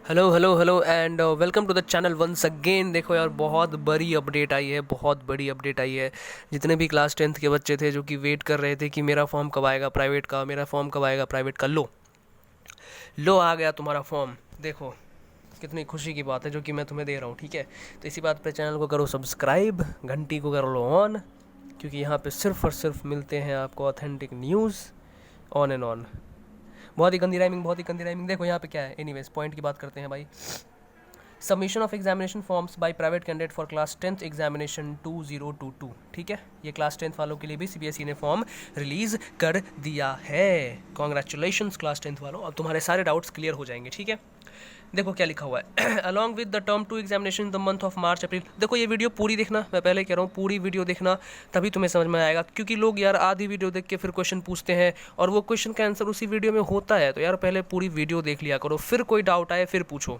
Hello hello hello and welcome to the channel once again. देखो यार, बहुत बड़ी अपडेट आई है, बहुत बड़ी अपडेट आई है। जितने भी क्लास 10th के बच्चे थे जो कि वेट कर रहे थे कि मेरा फॉर्म कब आएगा प्राइवेट का, मेरा फॉर्म कब आएगा प्राइवेट का, लो लो आ गया तुम्हारा फॉर्म। देखो कितनी खुशी की बात है जो कि मैं तुम्हें दे रहा हूँ। ठीक है, तो इसी बात पे चैनल को करो सब्सक्राइब, घंटी को कर लो ऑन, क्योंकि यहाँ पे सिर्फ और सिर्फ मिलते हैं आपको authentic news on and on. बहुत ही गंदी राइमिंग, बहुत ही गंदी राइमिंग। देखो यहाँ पे क्या है, एनीवेज पॉइंट की बात करते हैं भाई। Submission of examination forms by private candidate for class 10th examination 2022। ठीक है, ये क्लास 10th वालों के लिए भी सीबीएसई ने फॉर्म रिलीज कर दिया है। कॉन्ग्रेचुलेशंस क्लास 10th वालों, अब तुम्हारे सारे डाउट्स क्लियर हो जाएंगे। ठीक है, देखो क्या लिखा हुआ है। Along with the term 2 examination in the month of March April. देखो ये वीडियो पूरी देखना, मैं पहले कह रहा हूँ पूरी वीडियो देखना, तभी तुम्हें समझ में आएगा। क्योंकि लोग यार आधी वीडियो देख के फिर क्वेश्चन पूछते हैं और वो क्वेश्चन का आंसर उसी वीडियो में होता है। तो यार पहले पूरी वीडियो देख लिया करो, फिर कोई डाउट आए फिर पूछो।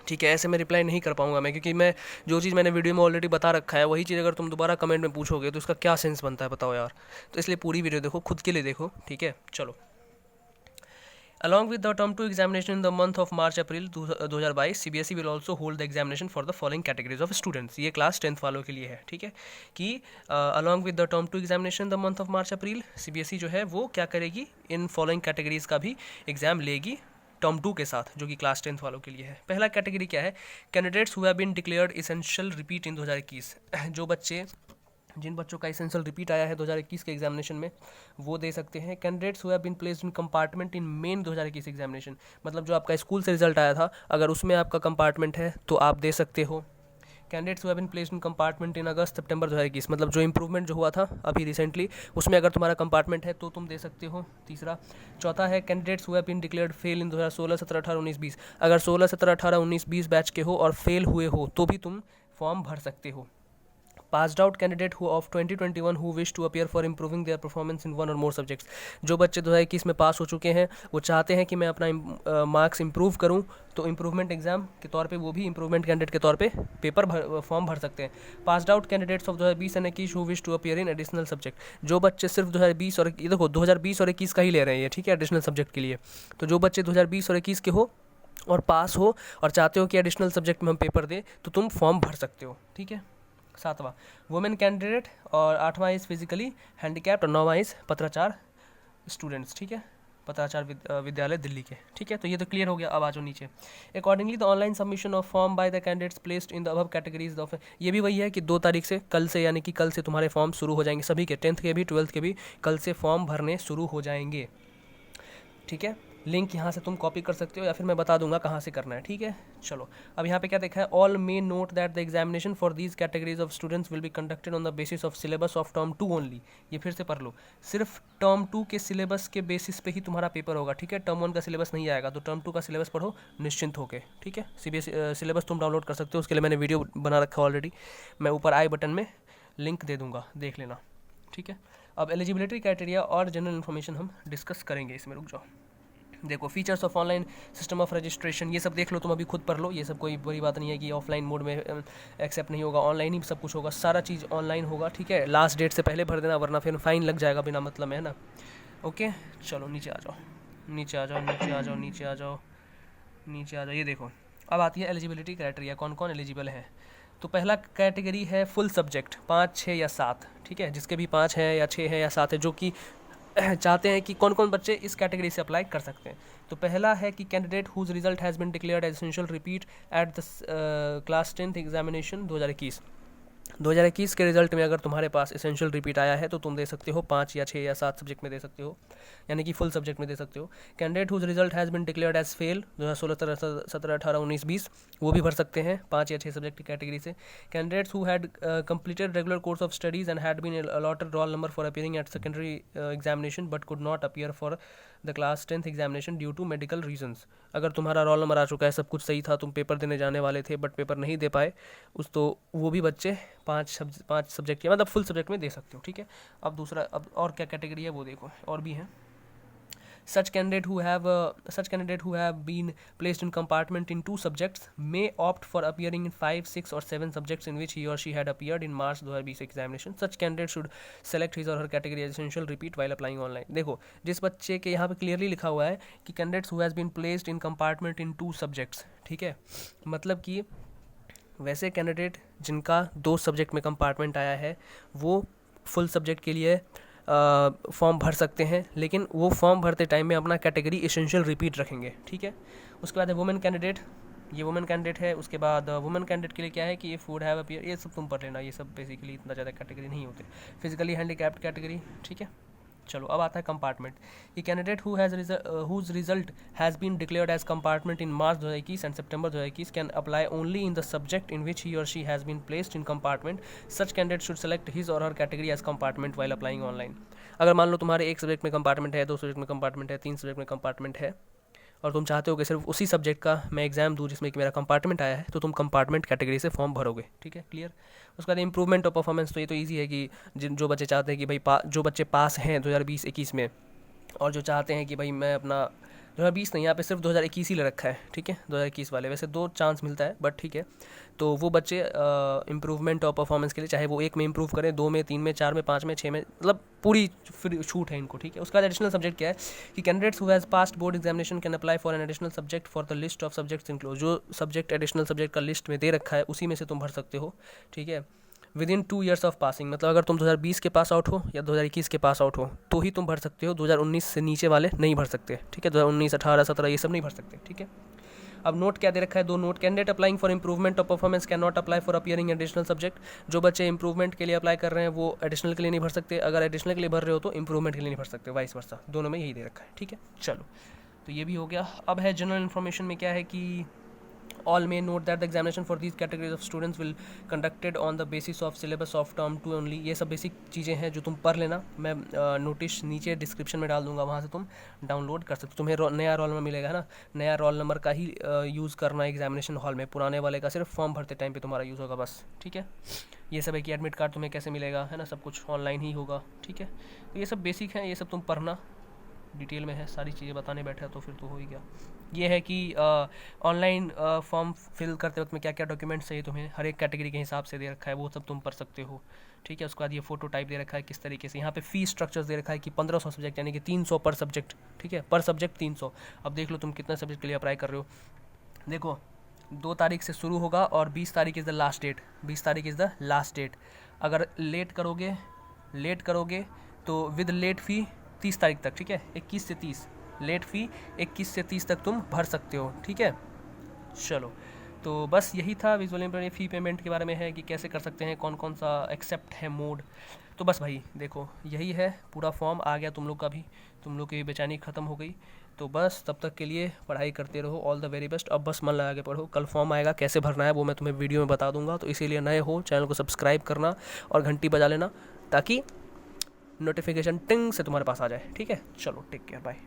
ठीक है, ऐसे मैं रिप्लाई नहीं कर पाऊंगा मैं, क्योंकि मैं जो चीज़ मैंने वीडियो में ऑलरेडी बता रखा है वही चीज़ अगर तुम दोबारा कमेंट में पूछोगे तो इसका क्या सेंस बनता है बताओ यार। तो इसलिए पूरी वीडियो देखो, खुद के लिए देखो। ठीक है, चलो। Along with the term 2 examination in the month of March April 2022, CBSE will also hold the examination for the following categories of students। ये क्लास 10th वालों के लिए है। ठीक है, कि along with the term 2 examination in the month of March April, CBSE जो है वो क्या करेगी, इन फॉलोइंग कैटेगरीज का भी एग्जाम लेगी टर्म 2 के साथ, जो कि क्लास 10th वालों के लिए है। पहला कैटेगरी क्या है, candidates who have been declared essential repeat in 2021। जो बच्चे, जिन बच्चों का एसेंशियल रिपीट आया है 2021 के एग्जामिनेशन में, वो दे सकते हैं। Candidates who have been placed in compartment in main 2021 examination, मतलब जो आपका स्कूल से रिजल्ट आया था अगर उसमें आपका कंपार्टमेंट है तो आप दे सकते हो। Candidates who have been placed in compartment in August September 2021, मतलब जो इंप्रूवमेंट जो हुआ था अभी रिसेंटली उसमें अगर तुम्हारा कंपार्टमेंट है तो तुम दे सकते हो। तीसरा, चौथा है candidates who have been declared fail in 2016 17 18 19 20। अगर 16 17 18 19 20 बैच के हो और फेल हुए हो तो भी तुम फॉर्म भर सकते हो। Passed out candidate who of 2021 who wish to appear for improving their performance in one or more subjects. जो बच्चे 2021 में पास हो चुके हैं वो चाहते हैं कि मैं अपना मार्क्स इंप्रूव करूं, तो इंप्रूवमेंट एग्जाम के तौर पे वो भी इंप्रूवमेंट कैंडिडेट के तौर पे फॉर्म भर सकते हैं। Passed out candidates of 2020 and 21 who wish to appear in additional subject. जो बच्चे सिर्फ 2020 और ये देखो 2020 और 21 का ही ले रहे हैं ये, ठीक है, एडिशनल सब्जेक्ट के लिए। तो जो बच्चे 2020 और 21 के हो और पास हो और चाहते हो कि एडिशनल सब्जेक्ट में हम पेपर दें तो तुम फॉर्म भर सकते हो। ठीक है, सातवां वुमेन कैंडिडेट, और आठवां इज़ फिजिकली हैंडीकैप्ड, और नौवां इज़ पत्राचार स्टूडेंट्स। ठीक है, पत्राचार विद्यालय दिल्ली के। ठीक है, तो ये तो क्लियर हो गया। अब आ जाओ नीचे। Accordingly the online submission of form by the candidates placed in the above categories of, ये भी वही है कि 2 तारीख से, कल से, यानी कि कल से तुम्हारे फॉर्म शुरू हो जाएंगे सभी के, 10th के भी 12th के भी कल से फॉर्म भरने शुरू हो जाएंगे। ठीक है, लिंक यहाँ से तुम कॉपी कर सकते हो या फिर मैं बता दूंगा कहाँ से करना है। ठीक है, चलो। अब यहाँ पे क्या देखा है, all may note that the examination for these categories of students will be conducted on the basis of syllabus of term 2 only. ये फिर से पढ़ लो, सिर्फ टर्म 2 के सिलेबस के बेसिस पे ही तुम्हारा पेपर होगा। ठीक है, टर्म 1 का सिलेबस नहीं आएगा, तो टर्म 2 का सिलेबस पढ़ो निश्चिंत होकर। ठीक है, सीबीएसई सिलेबस तुम डाउनलोड कर सकते हो, उसके लिए मैंने वीडियो बना रखा है ऑलरेडी, मैं ऊपर आई बटन में लिंक दे दूँगा, देख लेना। ठीक है, अब एलिजिबिलिटी क्राइटेरिया और जनरल इन्फॉर्मेशन हम डिस्कस करेंगे इसमें, रुक जाओ। देखो, features of online system of registration, ये सब देख लो, तुम अभी खुद पढ़ लो, ये सब कोई बड़ी बात नहीं है कि ऑफलाइन मोड में एक्सेप्ट नहीं होगा, ऑनलाइन ही सब कुछ होगा, सारा चीज़ ऑनलाइन होगा। ठीक है, लास्ट डेट से पहले भर देना वरना फिर फाइन लग जाएगा बिना मतलब में, है ना। ओके, चलो नीचे आ जाओ, नीचे आ जाओ, नीचे आ जाओ, नीचे आ जाओ, नीचे आ जाओ। ये देखो, अब आती है एलिजिबिलिटी क्राइटेरिया, कौन कौन एलिजिबल है। तो पहला कैटेगरी है फुल सब्जेक्ट, 5 6 या 7। ठीक है, जिसके भी 5 हैं या 6 हैं या 7 है, जो कि चाहते हैं कि कौन कौन बच्चे इस कैटेगरी से अप्लाई कर सकते हैं। तो पहला है कि candidate whose result has been declared essential repeat at the class 10th examination 2021। 2021 के रिजल्ट में अगर तुम्हारे पास एसेंशियल रिपीट आया है तो तुम दे सकते हो 5 या 6 या 7 सब्जेक्ट में दे सकते हो, यानी कि फुल सब्जेक्ट में दे सकते हो। Candidate whose result has been declared as fail 2016 17 18 19 20, वो भी भर सकते हैं 5 या 6 सब्जेक्ट की कैटेगरी से। Candidates who had completed regular course of studies and had been allotted roll number for appearing at secondary examination but could not appear for the class 10th examination due to medical reasons. अगर तुम्हारा roll number आ चुका है, सब कुछ सही था, तुम paper देने जाने वाले थे बट पेपर नहीं दे पाए उस, तो वो भी बच्चे 5 सब्जेक्ट के, मतलब फुल सब्जेक्ट में दे सकते हो। ठीक है, अब दूसरा, अब और क्या कैटेगरी है वो देखो, और भी हैं। Such candidate who have been placed in compartment in 2 subjects may opt for appearing in 5, 6 or 7 subjects in which he or she had appeared in March 2020 examination. Such candidate should select his or her category as essential repeat while applying online. देखो जिस बच्चे के यहाँ पे clearly लिखा हुआ है कि candidates who has been placed in compartment in 2 subjects, ठीक है, मतलब कि वैसे कैंडिडेट जिनका 2 सब्जेक्ट में कंपार्टमेंट आया है वो फुल सब्जेक्ट के लिए फॉर्म भर सकते हैं, लेकिन वो फॉर्म भरते टाइम में अपना कैटेगरी एसेंशियल रिपीट रखेंगे, ठीक है। उसके बाद है वुमेन कैंडिडेट, ये वुमेन कैंडिडेट है। उसके बाद वुमेन कैंडिडेट के लिए क्या है कि इफ़ वुड हैव अपीयर, ये सब तुम पढ़ लेना, ये सब बेसिकली इतना ज़्यादा कैटेगरी नहीं होते। फिजिकली हैंडीकैप्ड कैटेगरी, ठीक है। चलो अब आता है कंपार्टमेंट। ये candidate whose result has been declared as compartment in March 2021 and September 2021 can apply only in the subject in which he or she has been placed in compartment. Such candidate should select his or her category as compartment while applying online. अगर मान लो तुम्हारे 1 subject में compartment है, 2 subject में compartment है, 3 subject में compartment है और तुम चाहते हो कि सिर्फ उसी सब्जेक्ट का मैं एग्जाम दूँ जिसमें कि मेरा कंपार्टमेंट आया है, तो तुम कंपार्टमेंट कैटेगरी से फॉर्म भरोगे, ठीक है, क्लियर। उसके बाद इंप्रूवमेंट ऑफ परफॉर्मेंस, तो ये तो ईजी है कि जो बच्चे चाहते हैं कि भाई जो बच्चे पास हैं 2020-21 में और जो चाहते हैं कि भाई मैं अपना 2020 नहीं, यहाँ पे सिर्फ 2021 ही ले रखा है, ठीक है, 2021 वाले, वैसे 2 चांस मिलता है बट ठीक है। तो वो बच्चे इम्प्रूवमेंट ऑफ परफॉर्मेंस के लिए चाहे वो 1 में इम्प्रूव करें, 2 में, 3 में, 4 में, 5 में, 6 में, मतलब पूरी फिर छूट है इनको, ठीक है। उसका एडिशनल सब्जेक्ट क्या है कि candidates who has passed board examination can apply for an additional subject for the list of subjects include. जो सब्जेक्ट एडिशनल सब्जेक्ट का लिस्ट में दे रखा है उसी में से तुम भर सकते हो, ठीक है। With in 2 years of passing, मतलब अगर तुम 2020 के पास आउट हो या 2021 के पास आउट हो तो ही तुम भर सकते हो, 2019 से नीचे वाले नहीं भर सकते, ठीक है। 2019, 18, 17 ये सब नहीं भर सकते, ठीक है। अब नोट क्या दे रखा है, 2 note. Candidate applying for improvement of performance can not apply for appearing additional subject. जो बच्चे इंप्रूवमेंट के लिए अप्लाई कर रहे हैं वो एडिशनल के लिए नहीं भर सकते, अगर एडिशनल के लिए भर रहे हो तो इंप्रूवमेंट के लिए नहीं भर सकते, वाइस वर्सा, दोनों में यही दे रखा है, ठीक है। चलो तो ये भी हो गया। अब है जनरल इन्फॉर्मेशन में क्या है कि all may note that the examination for these categories of students will conducted on the basis of syllabus of term 2 only। ये सब बेसिक चीज़ें हैं जो तुम पढ़ लेना, मैं नोटिस नीचे डिस्क्रिप्शन में डाल दूंगा, वहाँ से तुम डाउनलोड कर सकते हो। तुम्हें नया रोल नंबर मिलेगा ना, नया रोल नंबर का ही यूज़ करना एग्जामिनेशन हॉल में, पुराने वाले का सिर्फ फॉर्म भरते टाइम पे तुम्हारा यूज़ होगा बस, ठीक है। ये सब है कि एडमिट कार्ड तुम्हें कैसे मिलेगा, है ना, सब कुछ ऑनलाइन ही होगा, ठीक है। तो ये सब बेसिक है, ये सब तुम पढ़ना, डिटेल में है, सारी चीज़ें बताने बैठा तो फिर तो हो ही गया। ये है कि ऑनलाइन फॉर्म फिल करते वक्त में क्या क्या डॉक्यूमेंट्स चाहिए तुम्हें, हर एक कैटेगरी के हिसाब से दे रखा है, वो सब तुम पढ़ सकते हो, ठीक है। उसके बाद ये फोटो टाइप दे रखा है किस तरीके से, यहाँ पे फीस स्ट्रक्चर्स दे रखा है कि 1500 सब्जेक्ट यानी कि 300 पर सब्जेक्ट, ठीक है, पर सब्जेक्ट 300। अब देख लो तुम कितने सब्जेक्ट के लिए अप्लाई कर रहे हो। देखो 2 तारीख से शुरू होगा और 20 तारीख इज़ द लास्ट डेट, 20 तारीख इज़ द लास्ट डेट। अगर लेट करोगे तो विद लेट फ़ी 30 तारीख तक, ठीक है, 21 से 30, लेट फ़ी 21 से 30 तक तुम भर सकते हो, ठीक है। चलो तो बस यही था विजुअल इम्प्रेशन फ़ी पेमेंट के बारे में, है कि कैसे कर सकते हैं, कौन कौन सा एक्सेप्ट है मोड। तो बस भाई देखो यही है, पूरा फॉर्म आ गया तुम लोग का भी, तुम लोग की बेचैनी ख़त्म हो गई। तो बस तब तक के लिए पढ़ाई करते रहो, ऑल द वेरी बेस्ट। अब बस मन लगा के पढ़ो, कल फॉर्म आएगा, कैसे भरना है वो मैं तुम्हें वीडियो में बता दूंगा, तो इसीलिए नए हो चैनल को सब्सक्राइब करना और घंटी बजा लेना ताकि नोटिफिकेशन टिंग से तुम्हारे पास आ जाए, ठीक है। चलो टेक केयर, बाय।